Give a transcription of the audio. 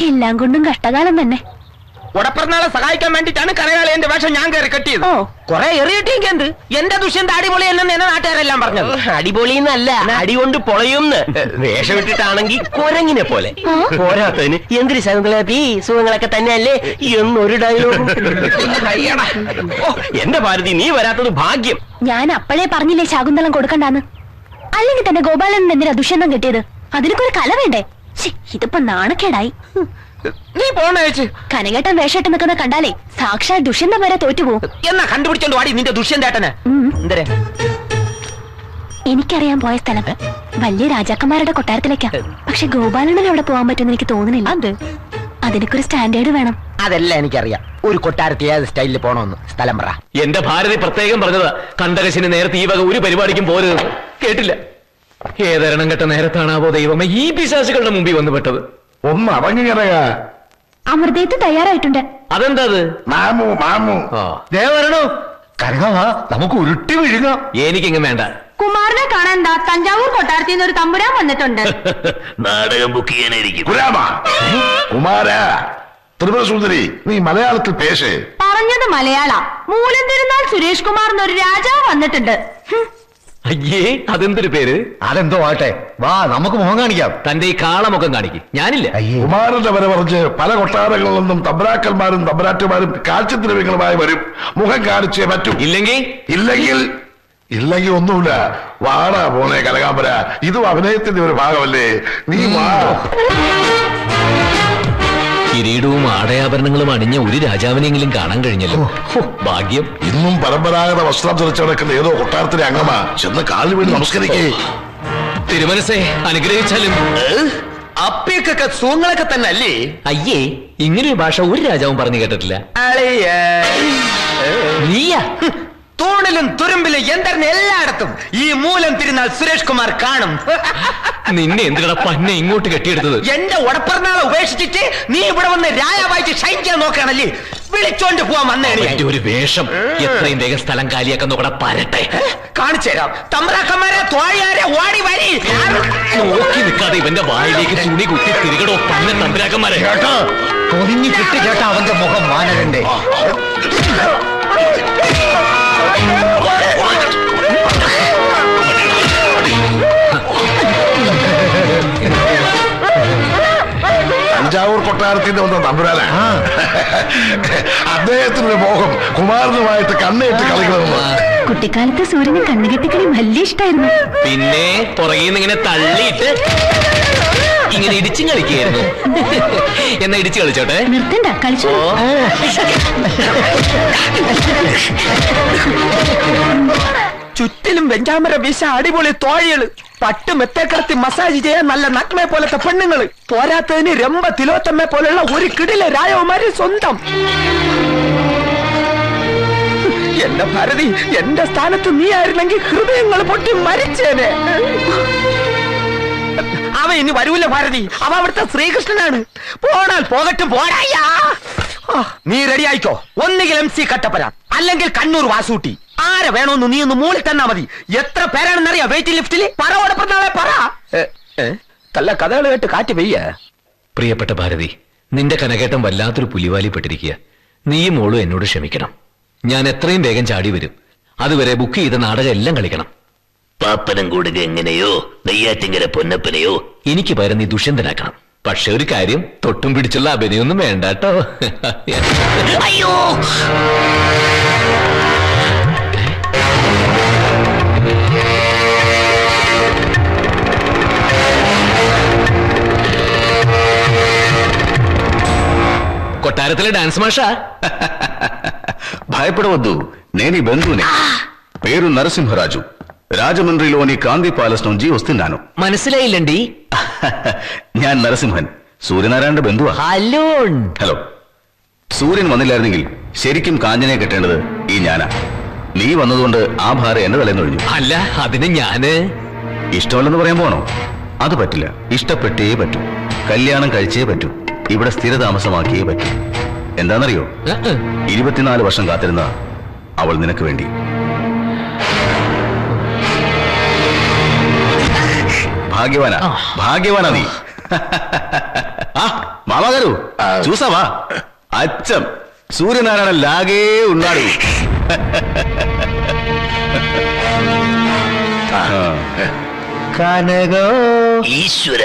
എല്ലാം കൊണ്ടും കഷ്ടകാലം തന്നെ. ഉടപ്പിറന്നാളെ സഹായിക്കാൻ വേണ്ടിട്ടാണ് കരകാളയന്റെ വേഷം ഞാൻ കയറി കെട്ടിയത്. കൊറേ എറിയിട്ടെങ്കിൽ എന്ത്, എന്റെ ദുഷ്യന്റെ അടിപൊളി എന്നെ നാട്ടുകാരെല്ലാം പറഞ്ഞത്. അടിപൊളിന്നല്ല, അടി കൊണ്ട് പൊളയുംന്ന്. വേഷം ഇട്ടിട്ടാണെങ്കിൽ കുരങ്ങിനെ പോലെ. പോരാത്തതിന് എന്തൊരു സുഖങ്ങളൊക്കെ തന്നെയല്ലേ എന്നൊരു ഡയലോഗും. എന്റെ ഭാരതി, നീ വരാത്തത് ഭാഗ്യം. ഞാൻ അപ്പോഴേ പറഞ്ഞില്ലേ ശാകുന്തളം കൊടുക്കണ്ടാന്ന്. അല്ലെങ്കിൽ തന്നെ ഗോപാലൻ എന്തിനാ ദുഷ്യന്തം കിട്ടിയത്? അതിനൊക്കെ ഒരു കല വേണ്ടേ? ഇതിപ്പോ നാണക്കേടായി. നീ പോണേച്ച് കനകേട്ടൻ വേഷമിട്ട് നിൽക്കുന്ന കണ്ടാലേ സാക്ഷാൽ ദുഷ്യന്തം വരെ തോറ്റുപോകും. എന്നാ കണ്ടുപിടിച്ചോണ്ട് വാടി നിന്റെ ദുഷ്യന്തേട്ടനെ. എന്തരെ? എനിക്കറിയാൻ പോയ സ്ഥലം വലിയ രാജാക്കന്മാരുടെ കൊട്ടാരത്തിലേക്കാ. പക്ഷെ ഗോപാലണ്ണൻ അവിടെ പോകാൻ പറ്റുമെന്ന് എനിക്ക് തോന്നുന്നില്ല. അതിനൊക്കെ ഒരു സ്റ്റാൻഡേർഡ് വേണം. അതെല്ലാം എനിക്കറിയാം. ഒരു കൊട്ടാരത്തിൽ ഏത് സ്റ്റൈലിൽ പോണോന്ന് സ്ഥലം പറ. എന്റെ ഭാരതി പ്രത്യേകം പറഞ്ഞതാ, കണ്ടകശിന് നേരത്തെ ഈ വക ഒരു പരിപാടിക്കും പോരുത്. കേട്ടില്ല. ഏതരണം കെട്ട നേരത്താണാവോ ദൈവമേ ഈ പിശാചുകളുടെ മുമ്പിൽ വന്നു പെട്ടത്. ഒന്ന് അടങ്ങിറങ്ങ. അമൃതയത്ത് തയ്യാറായിട്ടുണ്ട്. അതെന്താ? മാമു മാമു ദേവരണോ കരകാ, നമുക്ക് ഉരുട്ടി വിഴുങ്ങാം. എനിക്കിങ്ങ് വേണ്ട. കുമാരനെ കാണാൻ തഞ്ചാവൂർ കൊട്ടാരത്തിൽ നിന്ന് ഒരു തമ്പുരാൻ വന്നിട്ടുണ്ട്. നാടകം ബുക്ക് ചെയ്യാനായിരിക്കും. കുമാര ത്രിപുര സുന്ദരി, നീ മലയാളത്തിൽ പേശേ. പറഞ്ഞത് മലയാള. മൂലം തിരുനാൾ സുരേഷ് കുമാർ എന്നൊരു രാജാവ് വന്നിട്ടുണ്ട്. അയ്യേ, അതെന്തൊരു പേര്? അതെന്തോ ആട്ടെ, വാ നമുക്ക് മുഖം കാണിക്കാം. തന്റെ ഈ കാളമുഖം കാണിക്കും. ഞാനില്ല. കുമാരന്റെ വരെ പറഞ്ഞ് പല കൊട്ടാരങ്ങളിൽ നിന്നും തബ്രാക്കന്മാരും തബ്രാറ്റുമാരും കാഴ്ചദ്രവ്യങ്ങളുമായി വരും. മുഖം കാണിച്ചേ പറ്റൂ. ഇല്ലെങ്കിൽ ഒന്നുമില്ല. വാടാ പോണേ കനകാംബര, ഇതും അഭിനയത്തിന്റെ ഒരു ഭാഗമല്ലേ. നീ വാ. കിരീടവും ആടയാഭരണങ്ങളും അണിഞ്ഞ ഒരു രാജാവിനെങ്കിലും കാണാൻ കഴിഞ്ഞല്ലോ. ഭാഗ്യം. ഇന്നും പരമ്പരാഗത വസ്ത്രം ധരിച്ചു നടക്കുന്ന ഏതോ കൊട്ടാരത്തിലെ അംഗമാ. ചെന്ന് കാലിൽ വീണ് നമസ്കരിക്കേ. തിരുമനസേ അനുഗ്രഹിച്ചാലും. അപ്പിയൊക്കെ സുഖങ്ങളൊക്കെ തന്നെ അല്ലേ? അയ്യേ, ഇങ്ങനൊരു ഭാഷ ഒരു രാജാവും പറഞ്ഞു കേട്ടിട്ടില്ല. നീയാ? തൂണിലും തുരുമ്പിലും യന്ത്രന് എല്ലായിടത്തും ഈ മൂലം തിരുനാൾ സുരേഷ് കുമാർ കാണും. നിന്നെ എന്തിനാ പന്നെ ഇങ്ങോട്ട് കെട്ടിയെടുത്തത്? എന്റെ ഉടപ്പിറന്നാളെ ഉപേക്ഷിച്ചിട്ട് നീ ഇവിടെ വന്ന് രാജാവായിട്ട് ഷൈൻ ചെയ്യാൻ നോക്കുകയാണല്ലേ? വിളിച്ചോണ്ട് പോവാൻ വന്നേ. ഒരു വേഷം എത്രയും വേഗം സ്ഥലം കാലിയാക്കാൻ നോക്കട പരട്ടെ. കാണിച്ചു തരാം. തമ്പ്രാക്കന്മാരെ തോഴിയാരെ ഓടി വരി. നോക്കി നിൽക്കാതെ ഇവന്റെ വായിലേക്ക് തുണി കുത്തി തിരികടോ പന്ന തമ്പ്രാക്കന്മാരെ. പൊതിഞ്ഞു കിട്ടി ചേട്ടാ അവന്റെ മുഖം മാനകന്റെ. തഞ്ചാവൂർ കൊട്ടാരത്തിന്റെ ഒന്നും തമ്പുരാന. അദ്ദേഹത്തിന്റെ മോഹം കുമാരനുമായിട്ട് കണ്ണേറ്റ് കളിക്കണമെന്ന്. കുട്ടിക്കാലത്ത് സൂര്യന് കണ്ണുകെട്ടിക്കളി വലിയ ഇഷ്ടായിരുന്നു. പിന്നെ പുറകിൽ ഇങ്ങനെ തള്ളിയിട്ട് ഇങ്ങനെ ഇടിച്ചും കളിക്കുകയായിരുന്നു. എന്നാ ഇടിച്ചു കളിച്ചോട്ടെ. നിർത്തണ്ട, കളിച്ചോ. ചുറ്റിലും വെഞ്ചാമര വീശ അടിപൊളി തോഴികള്, പട്ട് മെത്തേക്കടത്തി മസാജ് ചെയ്യാൻ നല്ല നഗ്മയെ പോലത്തെ പെണ്ണുങ്ങള്, പോരാത്തതിന് രംഭ തിലോത്തമ്മയെ പോലുള്ള ഒരു കിടിലെ രാജകുമാരി സ്വന്തം. എന്റെ ഭാരതി, എന്റെ സ്ഥാനത്ത് നീ ആയിരുന്നെങ്കിൽ ഹൃദയങ്ങൾ പൊട്ടി മരിച്ചേനെ. അവ ഇനി വരൂല ഭാരതി, അവ അവിടുത്തെ ശ്രീകൃഷ്ണനാണ്. പോണാൽ പോകട്ടും പോരായ്യാ. നീ റെഡി ആയിക്കോ. ഒന്നുകിൽ MC കട്ടപ്പന, അല്ലെങ്കിൽ കണ്ണൂർ വാസൂട്ടി. ആരെ വേണോന്ന് നീ ഒന്ന് മൂളി തന്നാ മതി. എത്ര പേരാണെന്നറിയാ വെയിറ്റിംഗ് ലിഫ്റ്റില്? പറ ഓടപ്പെടുന്നാളെ പറ. കല്ല കഥകൾ കേട്ട് കാറ്റ് പെയ്യ. പ്രിയപ്പെട്ട ഭാരതി, നിന്റെ കനകേട്ടം വല്ലാത്തൊരു പുലിവാലിപ്പെട്ടിരിക്കുക. നീയും മോളും എന്നോട് ക്ഷമിക്കണം. ഞാൻ എത്രയും വേഗം ചാടി വരും. അതുവരെ ബുക്ക് ചെയ്ത നാടകം എല്ലാം കളിക്കണം. പാപ്പനം കൂടുക എങ്ങനെയോ നെയ്യാറ്റിങ്കര പൊന്നപ്പനെയോ എനിക്ക് പകരം നീ ദുഷ്യന്തനാക്കണം. പക്ഷെ ഒരു കാര്യം, തൊട്ടും പിടിച്ചുള്ള അഭിനയൊന്നും വേണ്ട കേട്ടോ. അയ്യോ, కొట్టారతలే డాన్స్ మాషా. భయపడవద్దు, నేనీ బంధువుని. పేరు నరసింహరాజు. రాజమండ్రిలోని కాంతి పాలస్ నుంచి వస్తున్నాను. മനസ്സിലായില്ലണ്ടി. ഞാൻ നരസിംഹൻ, സൂര്യനാരായണന്റെ ബന്ധുവാ. ഹലോ. ഹലോ. സൂര്യൻ വന്നില്ലായിരുന്നെങ്കിൽ ശരിക്കും കാഞ്ചനെ കെട്ടേണ്ടത് ഈ ഞാനാ. നീ വന്നതുകൊണ്ട് ആ ഭാരം എന്റെ തലേന്നൊഴിഞ്ഞു. അല്ല, അതിന് ഞാന് ഇഷ്ടമല്ലെന്ന് പറയാൻ പോണോ? അത് പറ്റില്ല. ഇഷ്ടപ്പെട്ടേ പറ്റൂ. കല്യാണം കഴിച്ചേ പറ്റൂ. ഇവിടെ സ്ഥിരതാമസമാക്കിയേ പറ്റൂ. എന്താണെന്നറിയോ? 24 വർഷം കാത്തിരുന്ന അവൾ നിനക്ക് വേണ്ടി. ഭാഗ്യവാനാ നീ. మామగారు చూసావా అచ్చం సూర్యనారాయణ లాగే ఉన్నాడు. కనగో ఈశ్వర